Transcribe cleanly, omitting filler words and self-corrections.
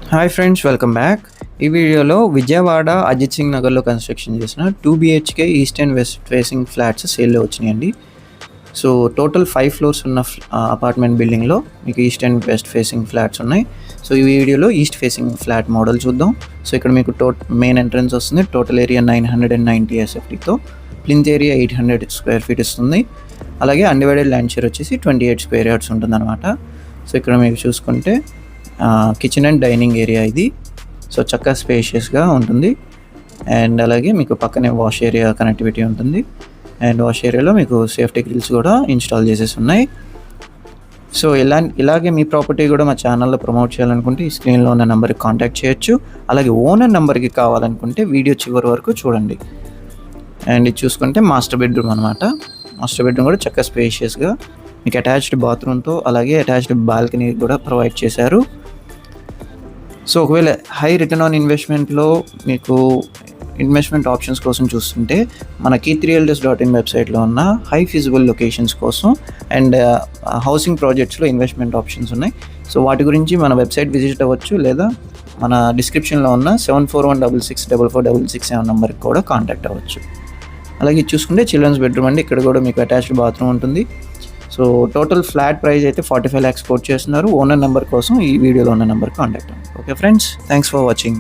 Hi friends, welcome back. ఈ వీడియోలో విజయవాడ అజిత్ సింగ్ నగర్లో కన్స్ట్రక్షన్ చేసిన 2 BHK east and west facing flats సేల్లో వచ్చినాయండి. సో టోటల్ 5 ఫ్లోర్స్ ఉన్న అపార్ట్మెంట్ బిల్డింగ్లో మీకు east and west facing flats ఉన్నాయి. సో ఈ వీడియోలో ఈస్ట్ ఫేసింగ్ ఫ్లాట్ మోడల్ చూద్దాం. సో ఇక్కడ మీకు మెయిన్ ఎంట్రన్స్ వస్తుంది. టోటల్ ఏరియా 990 SFTతో, ప్లింత్ ఏరియా 800 స్క్వేర్ ఫీట్ ఇస్తుంది. అలాగే అన్డివైడెడ్ ల్యాండ్ షేర్ వచ్చేసి 28 స్క్వేర్ యార్డ్స్ ఉంటుంది అనమాట. సో ఇక్కడ మీరు చూసుకుంటే కిచెన్ అండ్ డైనింగ్ ఏరియా ఇది. సో చక్కగా స్పేషియస్గా ఉంటుంది. అండ్ అలాగే మీకు పక్కనే వాష్ ఏరియా కనెక్టివిటీ ఉంటుంది. అండ్ వాష్ ఏరియాలో మీకు సేఫ్టీ గ్రిల్స్ కూడా ఇన్స్టాల్ చేసేసి ఉన్నాయి. సో ఇలాగే మీ ప్రాపర్టీ కూడా మా ఛానల్లో ప్రమోట్ చేయాలనుకుంటే ఈ స్క్రీన్లో ఉన్న నెంబర్కి కాంటాక్ట్ చేయొచ్చు. అలాగే ఓనర్ నెంబర్కి కావాలనుకుంటే వీడియో చివరి వరకు చూడండి. అండ్ ఇది చూసుకుంటే మాస్టర్ బెడ్రూమ్ అనమాట. మాస్టర్ బెడ్రూమ్ కూడా చక్కగా స్పేషియస్గా మీకు అటాచ్డ్ బాత్రూమ్తో అలాగే అటాచ్డ్ బాల్కనీ కూడా ప్రొవైడ్ చేశారు. సో ఒకవేళ హై రిటర్న్ ఆన్ ఇన్వెస్ట్మెంట్లో మీకు ఇన్వెస్ట్మెంట్ ఆప్షన్స్ కోసం చూస్తుంటే మన key3realtors.in వెబ్సైట్లో ఉన్న హై ఫీజిబుల్ లొకేషన్స్ కోసం అండ్ హౌసింగ్ ప్రాజెక్ట్స్లో ఇన్వెస్ట్మెంట్ ఆప్షన్స్ ఉన్నాయి. సో వాటి గురించి మన వెబ్సైట్ విజిట్ అవ్వచ్చు, లేదా మన డిస్క్రిప్షన్లో ఉన్న 7416644667 నెంబర్కి కూడా కాంటాక్ట్ అవ్వచ్చు. అలాగే చూసుకుంటే చిల్డ్రన్స్ బెడ్రూమ్ అండి. ఇక్కడ కూడా మీకు అటాచ్డ్ బాత్రూమ్ ఉంటుంది. సో టోటల్ ఫ్లాట్ ప్రైస్ అయితే 45 lakhs కోట్ చేస్తున్నారు. ఓనర్ నెంబర్ కోసం ఈ వీడియోలో ఉన్న నెంబర్ కాంటాక్ట్ అవ్వండి. Okay friends, thanks for watching.